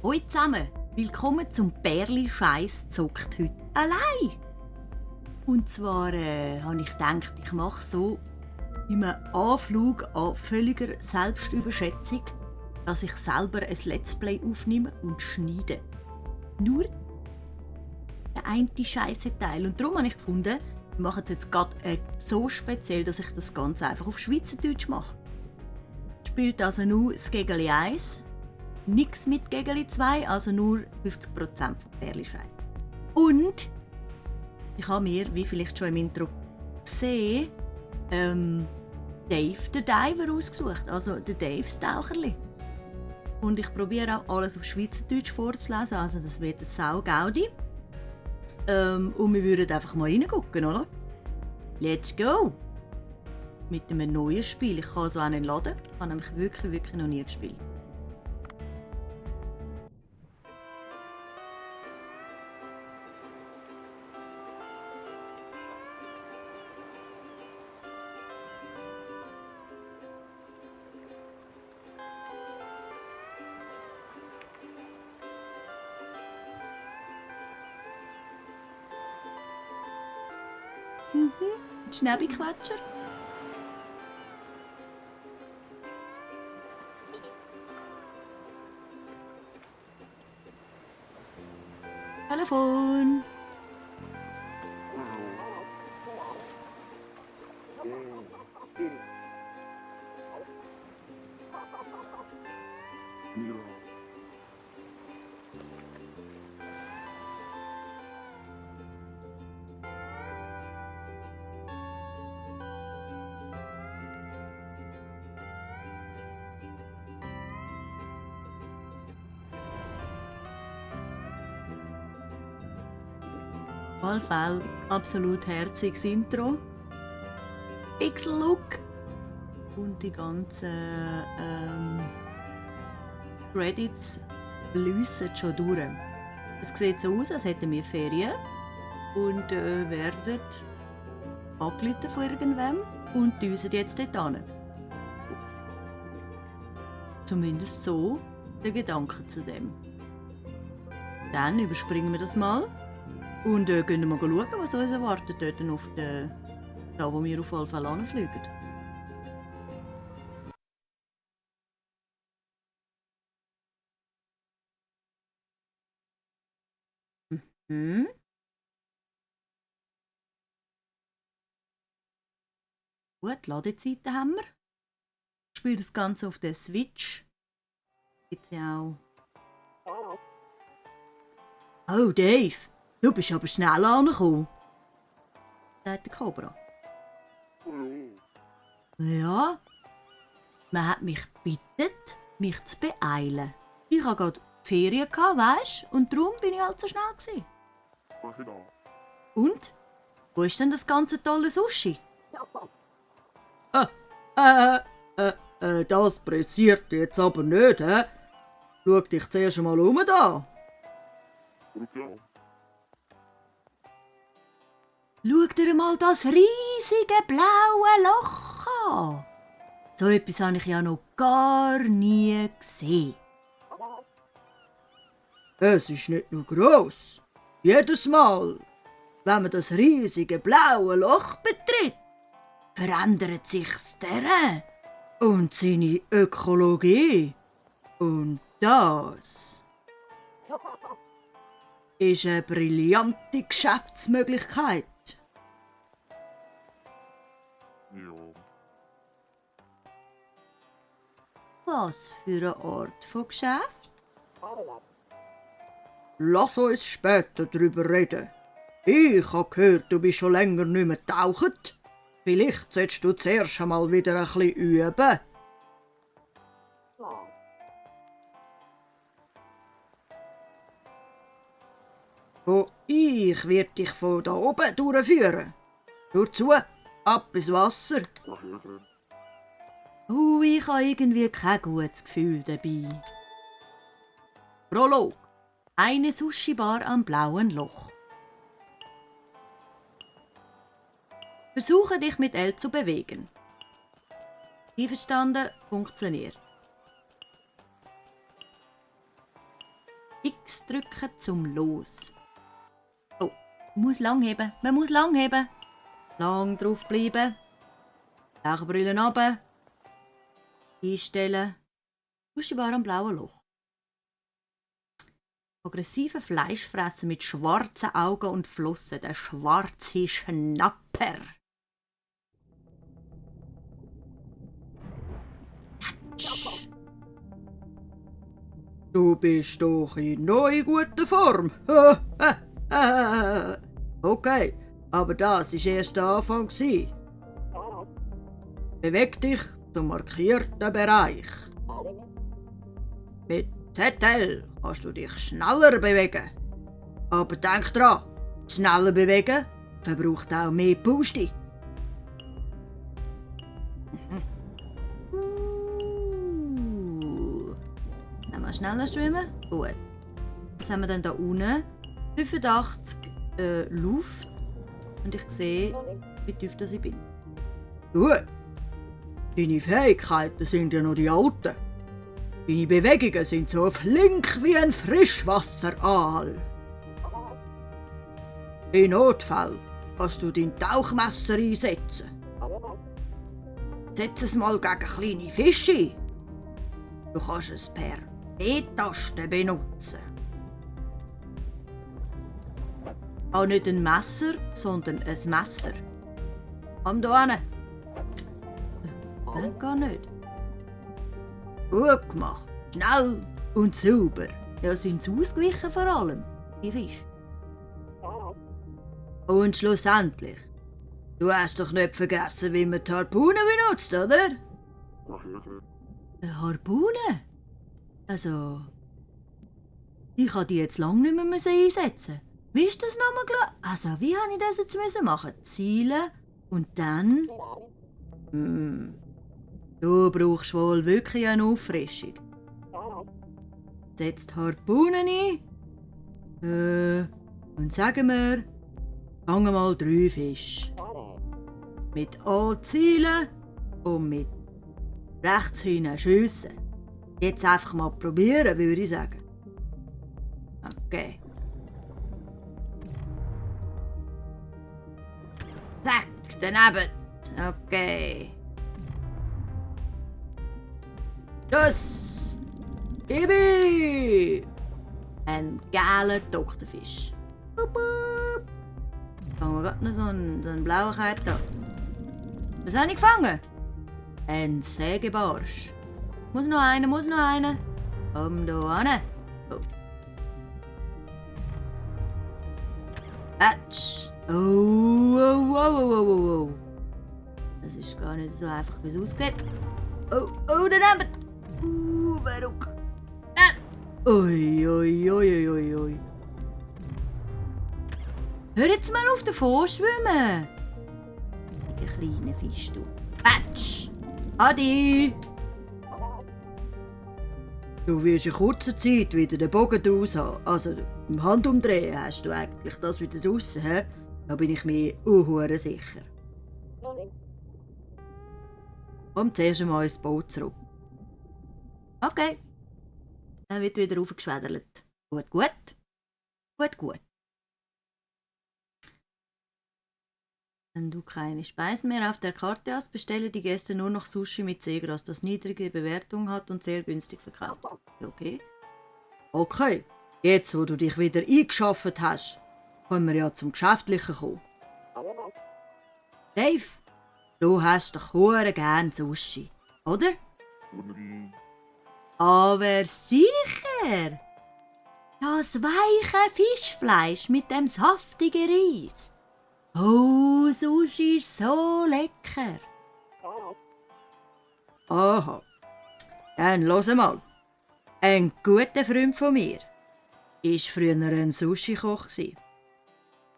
Hallo zusammen, willkommen zum Bärli Scheiss zockt heute allein. Und zwar habe ich gedacht, ich mache so in einem Anflug an völliger Selbstüberschätzung, dass ich selber ein Let's Play aufnehme und schneide. Nur der eine scheisse Teil. Und darum habe ich gefunden, wir machen es jetzt gerade so speziell, dass ich das Ganze einfach auf Schweizerdeutsch mache. Spielt also nur das Gegeli 1, nichts mit Gegeli 2, also nur 50% vom Bärli Scheiss. Und ich habe mir, wie vielleicht schon im Intro gesehen, Dave the Diver ausgesucht, also der Dave das Taucherli. Und ich probiere auch alles auf Schweizerdeutsch vorzulesen, also das wird ein Sau-Gaudi. Und wir würden einfach mal reingucken, oder? Let's go! Mit einem neuen Spiel. Ich kann es auch nicht laden. Ich habe nämlich wirklich noch nie gespielt. Schnäbiquatscher. Telefon. Fall absolut herziges Intro. Pixel-Look. Und die ganzen Credits fliessen schon durch. Es sieht so aus, als hätten wir Ferien und werden angerufen von irgendwem und düsen jetzt dort hin. Zumindest so der Gedanke zu dem. Dann überspringen wir das mal. Und gehen wir mal schauen, was uns erwartet dort auf da wo wir auf jeden Fall hinfliegen. Gut, Ladezeiten haben wir. Ich spiele das Ganze auf der Switch. Gibt's ja auch. Oh, Dave! Du bist aber schnell angekommen, sagt der Cobra. Ja, man hat mich gebeten, mich zu beeilen. Ich hatte gerade Ferien, weisst, und darum bin ich halt so schnell gewesen. Und? Wo ist denn das ganze tolle Sushi? Das pressiert jetzt aber nicht, hä? Schau dich zuerst einmal um da. Schau dir mal das riesige blaue Loch an. So etwas habe ich ja noch gar nie gesehen. Es ist nicht nur gross. Jedes Mal, wenn man das riesige blaue Loch betritt, verändert sich das Terrain und seine Ökologie. Und das ist eine brillante Geschäftsmöglichkeit. Was für eine Art von Geschäft? Lass uns später darüber reden. Ich habe gehört, du bist schon länger nicht mehr getaucht. Vielleicht solltest du zuerst einmal wieder ein bisschen üben. Ich werde dich von da oben durchführen. Hör zu, ab ins Wasser. Ich habe irgendwie kein gutes Gefühl dabei. Prolog. Eine Sushi-Bar am blauen Loch. Versuche dich mit L zu bewegen. Einverstanden, funktioniert. X drücken zum Los. Oh, man muss lang heben, man muss lang heben. Lang drauf bleiben. Taucherbrillen runter. Einstellen. Wuschelbar am blauen Loch. Aggressiver Fleischfresser mit schwarzen Augen und Flossen. Der schwarze Schnapper. Du bist doch in neu guter Form. Okay, aber das war erst der Anfang. Beweg dich zum markierten Bereich. Mit ZL kannst du dich schneller bewegen. Aber denk dran, schneller bewegen verbraucht auch mehr Puste. Mal schneller schwimmen. Gut. Was haben wir denn da unten? 85 Luft. Und ich sehe, wie tief das ich bin. Gut. Deine Fähigkeiten sind ja noch die alten. Deine Bewegungen sind so flink wie ein Frischwasseraal. In Notfall kannst du dein Tauchmesser einsetzen. Setz es mal gegen kleine Fische. Du kannst es per E-Taste benutzen. Auch nicht ein Messer, sondern ein Messer. Komm da hin. Gar nicht. Gut gemacht. Schnell und sauber. Ja, sind sie ausgewichen vor allem, die Fische. Und schlussendlich, du hast doch nicht vergessen, wie man die Harpune benutzt, oder? Eine Harpune? Also, ich kann die jetzt lange nicht mehr einsetzen. Wie ist das nochmal? Also, wie habe ich das jetzt machen? Zielen und dann... Du brauchst wohl wirklich eine Auffrischung. Setz die Harpunen ein. Und sagen wir, fangen mal 3 Fische. Mit A zielen und mit rechts hinten schiessen. Jetzt einfach mal probieren, würde ich sagen. Okay. Zack, daneben. Okay. Tschüss! Ibi! Ein geiler Doktorfisch. Fangen wir gerade noch so einen blauen Kerb da. Was habe ich gefangen? Ein Sägebarsch. Muss noch einer. Komm da hin. Oh. Atsch! Oh. Das ist gar nicht so einfach, wie es aussieht. Oh, daneben! Verrückt. Ui. Hör jetzt mal auf davon schwimmen. Die kleine Fisch, du. Patsch! Adi! Du wirst in kurzer Zeit wieder den Bogen draus haben. Also im Handumdrehen hast du eigentlich das wieder draussen, he? Da bin ich mir auch sicher. Komm zuerst einmal ins Boot zurück. Okay. Dann wird wieder aufgeschwädelt. Gut. Wenn du keine Speisen mehr auf der Karte hast, bestellen die Gäste nur noch Sushi mit Seegras, das niedrige Bewertung hat und sehr günstig verkauft. Okay. Jetzt, wo du dich wieder eingeschafft hast, können wir ja zum Geschäftlichen kommen. Dave, du hast doch hure gern Sushi, oder? Aber sicher! Das weiche Fischfleisch mit dem saftigen Reis. Oh, Sushi ist so lecker. Aha. Dann hör mal. Ein guter Freund von mir war früher ein Sushi-Koch.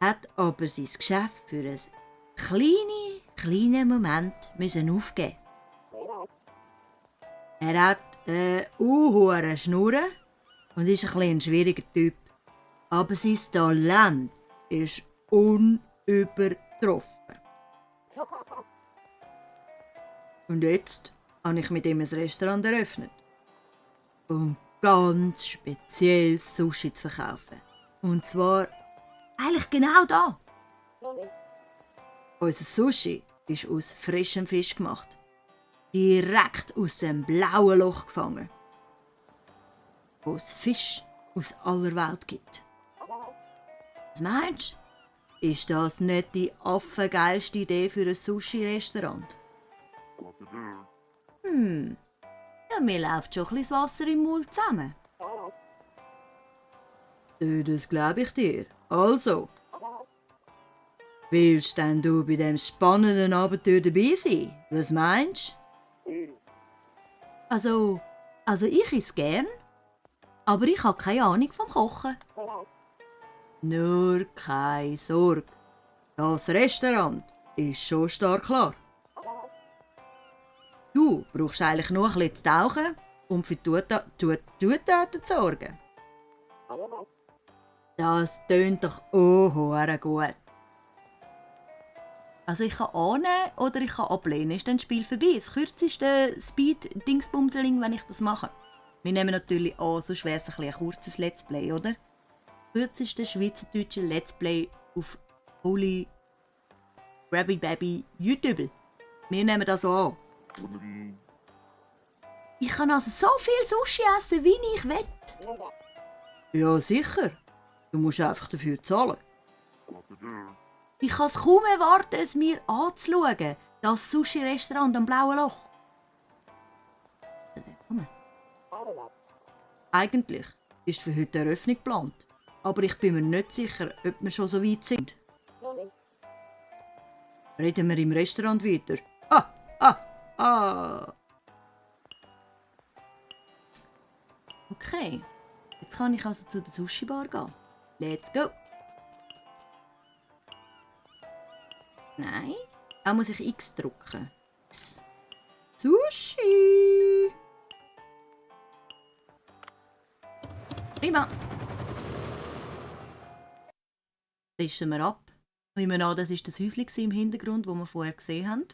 Hat aber sein Geschäft für einen kleinen Moment aufgeben. Er hat eine hohe Schnurre und ist ein schwieriger Typ. Aber sein Talent ist unübertroffen. Und jetzt habe ich mit ihm ein Restaurant eröffnet. Und ganz spezielles Sushi zu verkaufen. Und zwar eigentlich genau da. Unser Sushi ist aus frischem Fisch gemacht. Direkt aus dem blauen Loch gefangen. Wo es Fisch aus aller Welt gibt. Was meinst du? Ist das nicht die affengeilste Idee für ein Sushi-Restaurant? Ja, mir läuft schon ein bisschen das Wasser im Mund zusammen. Das glaube ich dir. Also, willst denn du bei dem spannenden Abenteuer dabei sein? Was meinst du? Also ich esse gern, aber ich habe keine Ahnung vom Kochen. Nur keine Sorge. Das Restaurant ist schon stark klar. Du brauchst eigentlich nur ein bisschen zu tauchen und für Zutaten zu sorgen. Das tönt doch hure gut. Also ich kann annehmen oder ich kann ablehnen. Ist dann das Spiel vorbei? Das kürzeste Speed-Dingsbumseling, wenn ich das mache. Wir nehmen natürlich an, sonst wäre es ein kurzes Let's Play, oder? Kürzeste schweizerdeutsche Let's Play auf Holy Grabby Baby YouTube. Wir nehmen das an. Ich kann also so viel Sushi essen, wie ich will. Ja, sicher. Du musst einfach dafür zahlen. Ich kann es kaum erwarten, es mir anzuschauen. Das Sushi-Restaurant am Blauen Loch. Eigentlich ist für heute eine Eröffnung geplant. Aber ich bin mir nicht sicher, ob wir schon so weit sind. Reden wir im Restaurant weiter. Okay, jetzt kann ich also zu der Sushi-Bar gehen. Let's go! Nein, da muss ich X drücken. Sushi! Prima! Tischen wir ab. Ich nehme an, das war das Häuschen im Hintergrund, das wir vorher gesehen haben.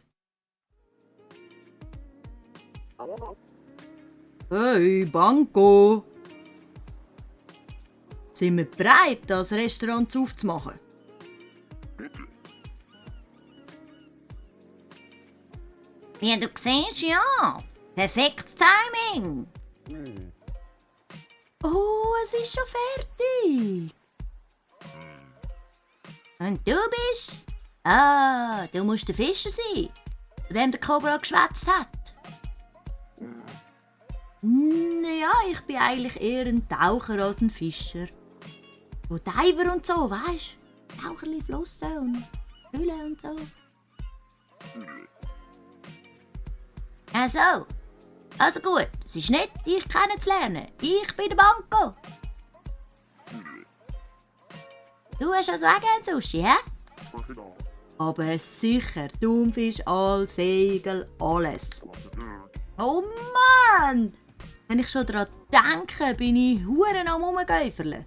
Hey, Banco! Sind wir bereit, das Restaurant aufzumachen? Wie du siehst, ja. Perfektes Timing. Oh, es ist schon fertig. Und du bist? Ah, du musst der Fischer sein, von dem der Cobra geschwätzt hat. Ja, ich bin eigentlich eher ein Taucher als ein Fischer. So Diver und so, weisst du? Taucherli, Flossen und Brüllen und so. Also gut, es ist nett, dich kennenzulernen. Ich bin der Banco. Du hast also auch gerne Sushi, hä? Aber sicher, Thunfisch, Aal, Segel, alles. Oh Mann! Wenn ich schon daran denke, bin ich hure am Rumgäuferle.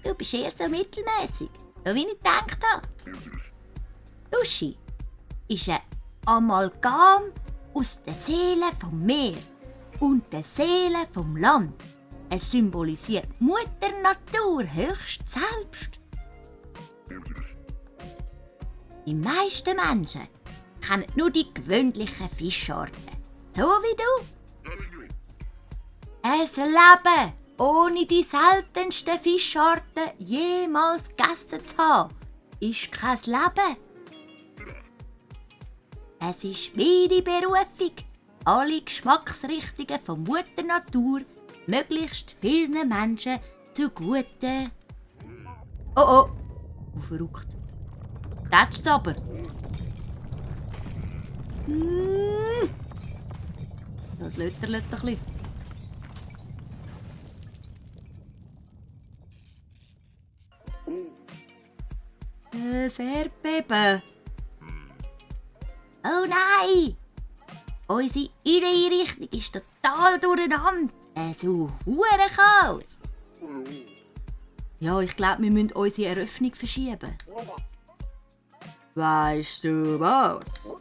Du bist eher so mittelmäßig, so wie ich gedacht habe. Sushi ist ein Amalgam aus der Seele vom Meer und der Seele vom Land. Es symbolisiert Mutter Natur höchst selbst. Die meisten Menschen kennen nur die gewöhnlichen Fischarten, so wie du. Ein Leben ohne die seltensten Fischarten jemals gegessen zu haben, ist kein Leben. Es ist meine Berufung, alle Geschmacksrichtungen von Mutter Natur möglichst vielen Menschen zugute. Oh, verrückt. Tätsch's aber. Das löterlet ein bisschen. Sehr beben. Oh nein! Unsere Inneneinrichtung ist total durcheinander. So hure Chaos. Ja, ich glaube, wir müssen unsere Eröffnung verschieben. Weißt du was?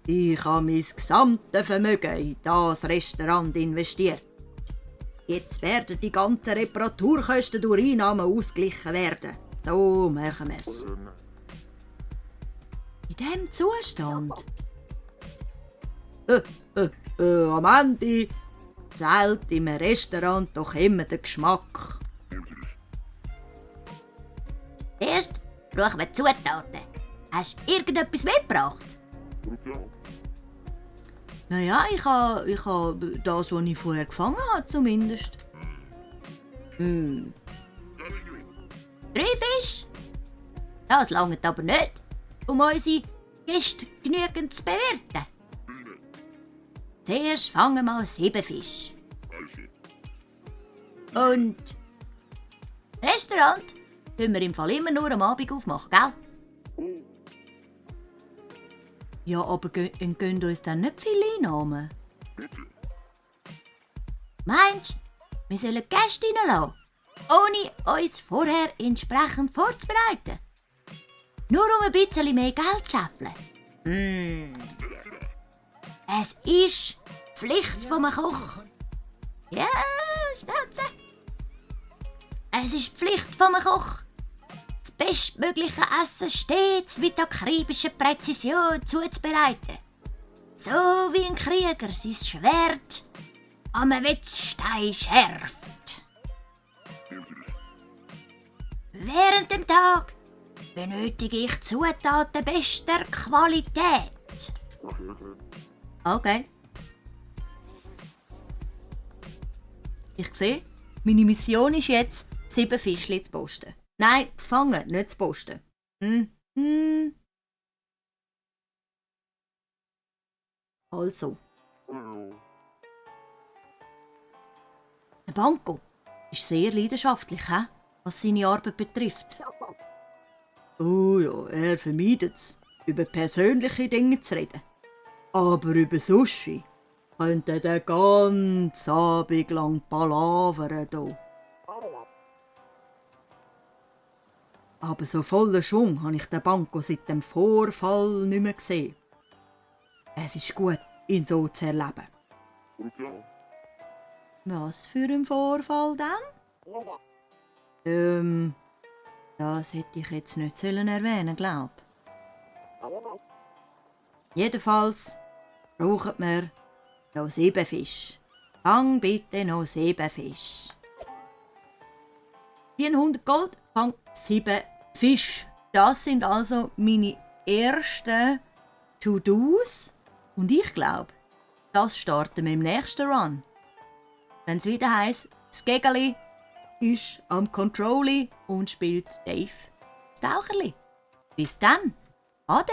Ich habe mein gesamtes Vermögen in das Restaurant investiert. Jetzt werden die ganzen Reparaturkosten durch Einnahmen ausgeglichen werden. So machen wir es. In diesem Zustand? Am Ende zählt im Restaurant doch immer der Geschmack. Erst brauchen wir Zutaten. Hast du irgendetwas mitgebracht? Naja, ich ha das, was ich vorher gefangen habe, zumindest. 3 Fische? Das langt aber nicht, um unsere Gäste genügend zu bewirten. Zuerst fangen wir 7 Fische. Und das Restaurant können wir im Fall immer nur am Abend aufmachen, gell? Ja, aber gehen uns dann nicht viele Einnahmen? Meinst du, wir sollen Gäste reinlassen, ohne uns vorher entsprechend vorzubereiten? Nur um ein bisschen mehr Geld zu scheffeln? Es ist Pflicht vom Koch. Ja, Schnauze. Es ist Pflicht vom Koch, das bestmögliche Essen stets mit akribischer Präzision zuzubereiten. So wie ein Krieger sein Schwert am Wetzstein schärft. Während dem Tag benötige ich Zutaten bester Qualität. Okay. Ich sehe, meine Mission ist jetzt, 7 Fischchen zu posten. Nein, zu fangen, nicht zu posten. Also. Der Banco ist sehr leidenschaftlich, was seine Arbeit betrifft. Oh ja, er vermeidet es, über persönliche Dinge zu reden. Aber über Sushi könnte er den ganzen Abend lang palavern hier. Aber so voller Schwung habe ich den Banco seit dem Vorfall nicht mehr gesehen. Es ist gut, ihn so zu erleben. Was für ein Vorfall denn? Das hätte ich jetzt nicht erwähnen glaub. Jedenfalls brauchen wir noch 7 Fische. Fang bitte noch 7 Fische. 400 Gold, fang 7 Fische. Das sind also meine ersten To-Dos. Und ich glaube, das starten wir im nächsten Run. Wenn es wieder heisst, das Gegeli ist am Controlli und spielt Dave das Taucherli. Bis dann. Ade!